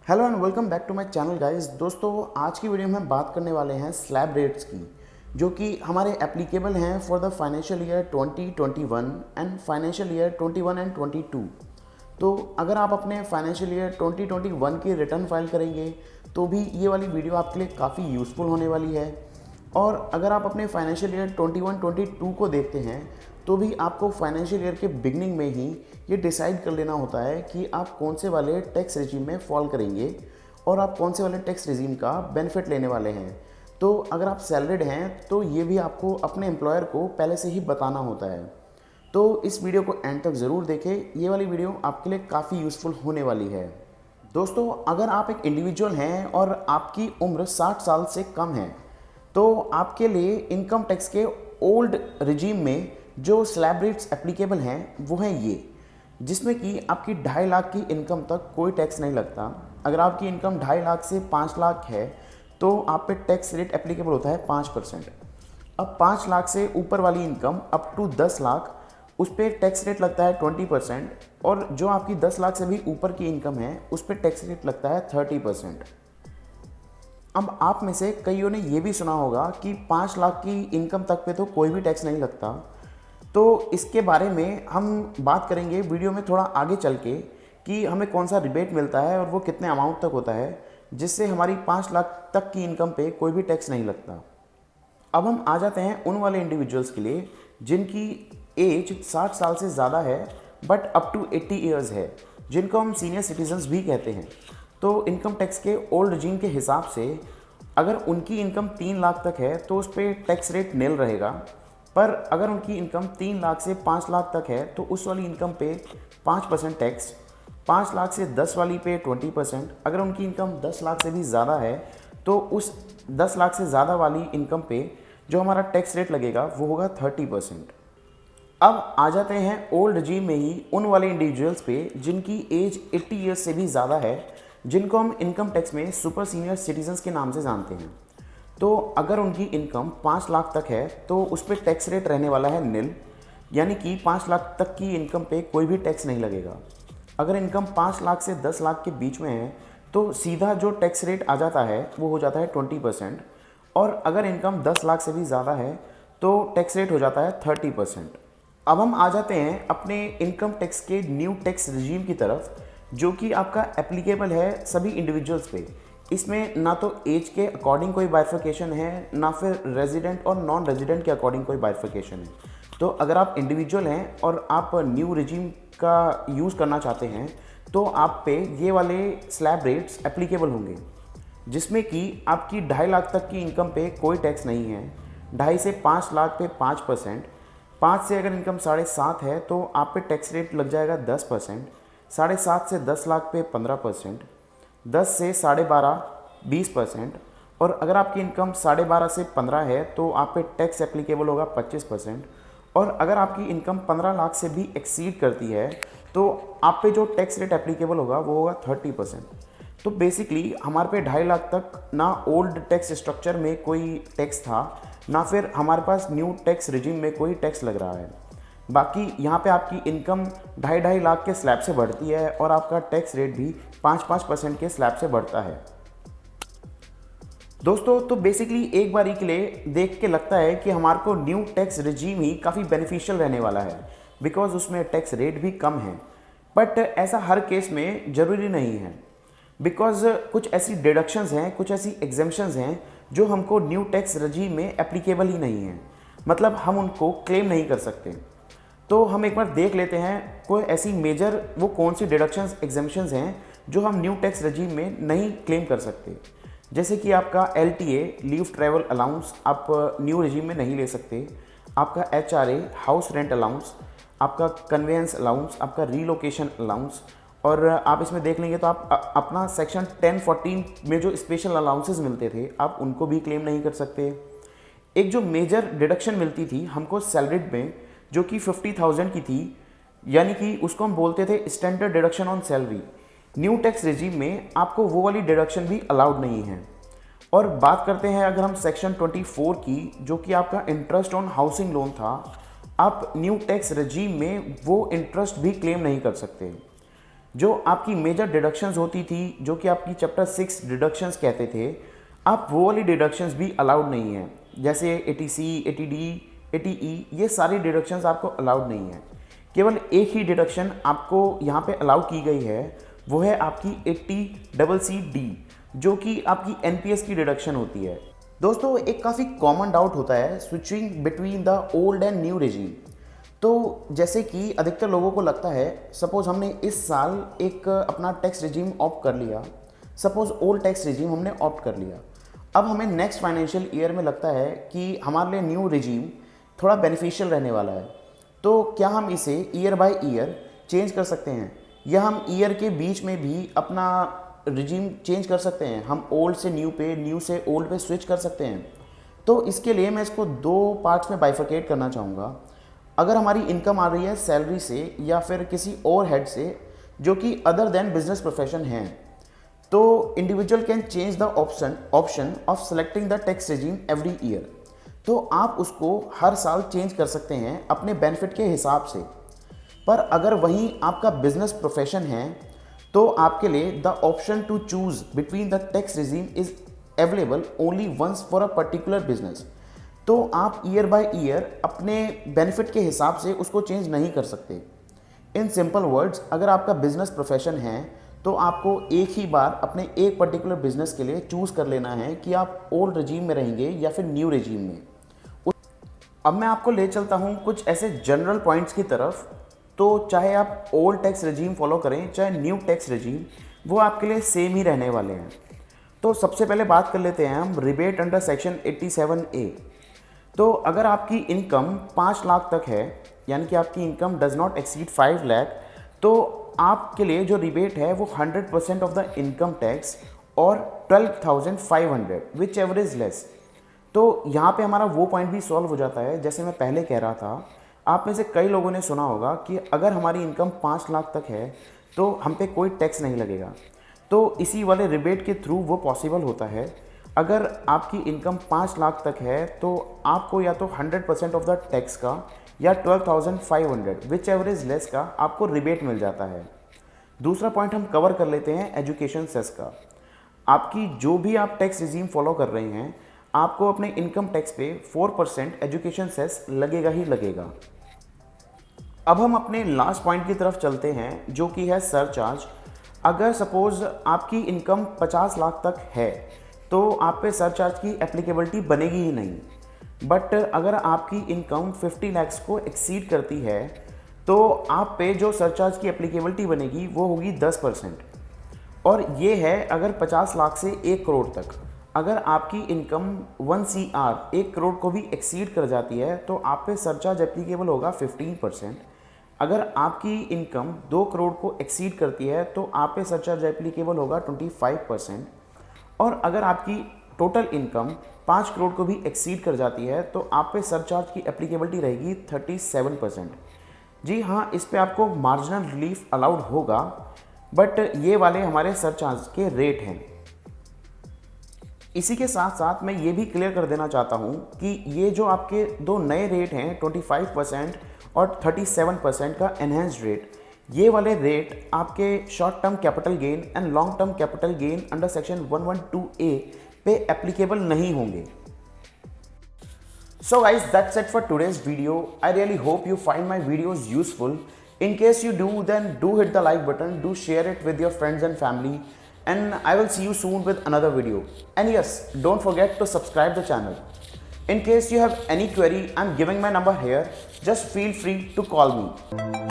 Hello and welcome back to my channel guys. दोस्तों, आज की वीडियो में हम बात करने वाले हैं स्लैब रेट्स की, जो कि हमारे एप्लीकेबल हैं for the financial year 2021 and financial year 21 and 22। तो अगर आप अपने फाइनेंशियल ईयर 2021 की रिटर्न फाइल करेंगे तो भी ये वाली वीडियो आपके लिए काफ़ी यूज़फुल होने वाली है। और अगर आप अपने फाइनेंशियल ईयर 21-22 को देखते हैं तो भी आपको फाइनेंशियल ईयर के बिगनिंग में ही ये डिसाइड कर लेना होता है कि आप कौन से वाले टैक्स रेजिम में फॉल करेंगे और आप कौन से वाले टैक्स रेजिम का बेनिफिट लेने वाले हैं। तो अगर आप सैलरीड हैं तो ये भी आपको अपने एम्प्लॉयर को पहले से ही बताना होता है। तो इस वीडियो को एंड तक ज़रूर देखें, ये वाली वीडियो आपके लिए काफ़ी यूज़फुल होने वाली है। दोस्तों, अगर आप एक इंडिविजुअल हैं और आपकी उम्र 60 साल से कम है तो आपके लिए इनकम टैक्स के ओल्ड रिजीम में जो स्लैब रेट्स एप्लीकेबल हैं वो हैं ये, जिसमें कि आपकी 2.5 लाख की इनकम तक कोई टैक्स नहीं लगता। अगर आपकी इनकम 2.5 लाख से 5 लाख है तो आप पे टैक्स रेट एप्लीकेबल होता है 5%। अब 5 लाख से ऊपर वाली इनकम अप टू 10 लाख, उस पर टैक्स रेट लगता है 20%। और जो आपकी 10 लाख से भी ऊपर की इनकम है उस पर टैक्स रेट लगता है 30%। अब आप में से कईयों ने ये भी सुना होगा कि 5 लाख की इनकम तक पे तो कोई भी टैक्स नहीं लगता। तो इसके बारे में हम बात करेंगे वीडियो में थोड़ा आगे चल के कि हमें कौन सा रिबेट मिलता है और वो कितने अमाउंट तक होता है, जिससे हमारी 5 लाख तक की इनकम पे कोई भी टैक्स नहीं लगता। अब हम आ जाते हैं उन वाले इंडिविजुअल्स के लिए जिनकी एज 60 साल से ज़्यादा है बट अप टू 80 ईयर्स है, जिनको हम सीनियर सिटीजन्स भी कहते हैं। तो इनकम टैक्स के ओल्ड रजीम के हिसाब से अगर उनकी इनकम 3 लाख तक है तो उस पर टैक्स रेट नील रहेगा। पर अगर उनकी इनकम 3 लाख से 5 लाख तक है तो उस वाली इनकम पे 5% टैक्स, 5 लाख से 10 वाली पे 20%, अगर उनकी इनकम 10 लाख से भी ज़्यादा है तो उस 10 लाख से ज़्यादा वाली इनकम पे जो हमारा टैक्स रेट लगेगा वो होगा 30%। अब आ जाते हैं ओल्ड रजीम में ही उन वाले इंडिविजुअल्स पे जिनकी एज 80 ईयर्स से भी ज़्यादा है, जिनको हम इनकम टैक्स में सुपर सीनियर सिटीजन्स के नाम से जानते हैं। तो अगर उनकी इनकम 5 लाख तक है तो उस पर टैक्स रेट रहने वाला है नील, यानी कि 5 लाख तक की इनकम पे कोई भी टैक्स नहीं लगेगा। अगर इनकम 5 लाख से 10 लाख के बीच में है तो सीधा जो टैक्स रेट आ जाता है वो हो जाता है 20%। और अगर इनकम 10 लाख से भी ज़्यादा है तो टैक्स रेट हो जाता है 30%। अब हम आ जाते हैं अपने इनकम टैक्स के न्यू टैक्स रिजीम की तरफ, जो कि आपका एप्लीकेबल है सभी इंडिविजुअल्स पे। इसमें ना तो एज के अकॉर्डिंग कोई बाइफर्केशन है, ना फिर रेजिडेंट और नॉन रेजिडेंट के अकॉर्डिंग कोई बाइफर्केशन है। तो अगर आप इंडिविजुअल हैं और आप न्यू रिजीम का यूज़ करना चाहते हैं तो आप पे ये वाले स्लैब रेट्स एप्लीकेबल होंगे, जिसमें कि आपकी 2.5 लाख तक की इनकम पे कोई टैक्स नहीं है, 2.5 से 5 लाख पे 5%, 5 से अगर इनकम 7.5 है तो आप पे टैक्स रेट लग जाएगा 10%, 7.5 से 10 लाख पे 15%, 10 से 12.5 20%, और अगर आपकी इनकम 12.5 से 15 है तो आप पे टैक्स एप्लीकेबल होगा 25%। और अगर आपकी इनकम 15 लाख से भी एक्सीड करती है तो आप पे जो टैक्स रेट एप्लीकेबल होगा वो होगा 30%। तो बेसिकली हमारे पे 2.5 लाख तक ना ओल्ड टैक्स स्ट्रक्चर में कोई टैक्स था, ना फिर हमारे पास न्यू टैक्स रिजीम में कोई टैक्स लग रहा है। बाकी यहाँ पे आपकी इनकम 2.5 लाख के स्लैब से बढ़ती है और आपका टैक्स रेट भी 5% के स्लैब से बढ़ता है। दोस्तों, तो बेसिकली एक बारी के लिए देख के लगता है कि हमारे को न्यू टैक्स रिजीम ही काफ़ी बेनिफिशियल रहने वाला है, बिकॉज उसमें टैक्स रेट भी कम है। बट ऐसा हर केस में ज़रूरी नहीं है, बिकॉज कुछ ऐसी डिडक्शंस हैं, कुछ ऐसी एग्जेम्पशंस हैं जो हमको न्यू टैक्स रिजीम में एप्लीकेबल ही नहीं है, मतलब हम उनको क्लेम नहीं कर सकते। तो हम एक बार देख लेते हैं कोई ऐसी मेजर वो कौन सी डिडक्शंस एग्जेम्पशंस हैं जो हम न्यू टैक्स रिजीम में नहीं क्लेम कर सकते। जैसे कि आपका LTA लीव ट्रैवल अलाउंस आप न्यू रिजीम में नहीं ले सकते, आपका HRA हाउस रेंट अलाउंस, आपका कन्वेंस अलाउंस, आपका रीलोकेशन अलाउंस। और आप इसमें देख लेंगे तो आप अपना सेक्शन 1014 में जो स्पेशल अलाउंसेस मिलते थे आप उनको भी क्लेम नहीं कर सकते। एक जो मेजर डिडक्शन मिलती थी हमको सैलरीड में, जो कि 50,000 की थी, यानी कि उसको हम बोलते थे standard deduction on salary. New tax regime में आपको वो वाली डिडक्शन भी अलाउड नहीं है। और बात करते हैं अगर हम सेक्शन 24 की, जो कि आपका इंटरेस्ट ऑन हाउसिंग लोन था, आप न्यू टैक्स रिजीम में वो इंटरेस्ट भी क्लेम नहीं कर सकते। जो आपकी मेजर डिडक्शंस होती थी, जो कि आपकी चैप्टर 6 डिडक्शंस कहते थे, अब वो वाली डिडक्शंस भी अलाउड नहीं है। जैसे 80C, 80D, 80E, ये सारी डिडक्शंस आपको अलाउड नहीं है। केवल एक ही डिडक्शन आपको यहाँ पे अलाउ की गई है, वो है आपकी 80CC जो कि आपकी NPS की डिडक्शन होती है। दोस्तों, एक काफ़ी कॉमन डाउट होता है switching between the old and new regime. तो जैसे कि अधिकतर लोगों को लगता है, सपोज़ हमने इस साल एक अपना टैक्स रेजिम ऑप्ट कर लिया, सपोज़ ओल्ड टैक्स रेजिम हमने ऑप्ट कर लिया। अब हमें नेक्स्ट फाइनेंशियल ईयर में लगता है कि हमारे लिए न्यू रेजिम थोड़ा बेनिफिशियल रहने वाला है, तो क्या हम इसे ईयर बाय ईयर चेंज कर सकते हैं, या हम ईयर के बीच में भी अपना रेजिम चेंज कर सकते हैं? हम ओल्ड से न्यू पे, न्यू से ओल्ड पे स्विच कर सकते हैं। तो इसके लिए मैं इसको दो पार्ट्स में बाइफरकेट करना चाहूँगा। अगर हमारी इनकम आ रही है सैलरी से या फिर किसी और हेड से जो कि अदर देन बिजनेस प्रोफेशन है, तो individual can change the option of selecting the tax regime every year. तो आप उसको हर साल चेंज कर सकते हैं अपने बेनिफिट के हिसाब से। पर अगर वहीं आपका बिजनेस प्रोफेशन है, तो आपके लिए the option to choose between the tax regime is available only once for a particular business. तो आप ईयर बाय ईयर अपने बेनिफिट के हिसाब से उसको चेंज नहीं कर सकते। इन सिंपल वर्ड्स, अगर आपका बिजनेस प्रोफेशन है तो आपको एक ही बार अपने एक पर्टिकुलर बिजनेस के लिए चूज़ कर लेना है कि आप ओल्ड रेजीम में रहेंगे या फिर न्यू रेजीम में। अब मैं आपको ले चलता हूँ कुछ ऐसे जनरल पॉइंट्स की तरफ। तो चाहे आप ओल्ड टैक्स रेजीम फॉलो करें चाहे न्यू टैक्स रेजीम, वो आपके लिए सेम ही रहने वाले हैं। तो सबसे पहले बात कर लेते हैं हम रिबेट अंडर सेक्शन 87A। तो अगर आपकी इनकम 5 लाख तक है, यानी कि आपकी income does not exceed 5 lakh, तो आपके लिए जो रिबेट है वो 100% ऑफ द इनकम टैक्स और 12,500 विच एवर इज लेस। तो यहाँ पे हमारा वो पॉइंट भी सॉल्व हो जाता है। जैसे मैं पहले कह रहा था, आप में से कई लोगों ने सुना होगा कि अगर हमारी इनकम 5 लाख तक है तो हम पे कोई टैक्स नहीं लगेगा। तो इसी वाले रिबेट के थ्रू वो पॉसिबल होता है। अगर आपकी इनकम 5 लाख तक है तो आपको या तो 100% ऑफ द टैक्स का या 12,500 विच एवर इज लेस का आपको रिबेट मिल जाता है। दूसरा पॉइंट हम कवर कर लेते हैं एजुकेशन सेस का। आपकी जो भी आप टैक्स रिजीम फॉलो कर रहे हैं, आपको अपने इनकम टैक्स पे 4% एजुकेशन सेस लगेगा ही लगेगा। अब हम अपने लास्ट पॉइंट की तरफ चलते हैं, जो कि है सरचार्ज। अगर सपोज आपकी इनकम 50 लाख तक है तो आप पे सरचार्ज की एप्लीकेबिलिटी बनेगी ही नहीं। बट अगर आपकी इनकम 50 लाख को एक्सीड करती है तो आप पे जो सरचार्ज की एप्लीकेबिलिटी बनेगी वो होगी 10%। और ये है अगर 50 लाख से 1 करोड़ तक। अगर आपकी इनकम 1 CR 1 करोड़ को भी एक्सीड कर जाती है तो आप पे सरचार्ज एप्लीकेबल होगा 15%। अगर आपकी इनकम 2 करोड़ को एक्सीड करती है तो आप पे सरचार्ज एप्लीकेबल होगा 25%। और अगर आपकी टोटल इनकम 5 करोड़ को भी एक्सीड कर जाती है तो आप पे सरचार्ज की एप्लीकेबिलिटी रहेगी 37%। जी हाँ, इस पे आपको मार्जिनल रिलीफ अलाउड होगा, बट ये वाले हमारे सरचार्ज के रेट हैं। इसी के साथ साथ मैं ये भी क्लियर कर देना चाहता हूँ कि ये जो आपके दो नए रेट हैं 25% और 37% का एनहेंस्ड रेट, ये वाले रेट आपके short term capital gain and long term capital gain under section 112A पे एप्लीकेबल नहीं होंगे। So guys, that's it for today's video. I really hope you find my videos useful. In case you do, then do hit the like button, do share it with your friends and family, and I will see you soon with another video. And yes, don't forget to subscribe the channel. In case you have any query, I'm giving my number here. Just feel free to call me.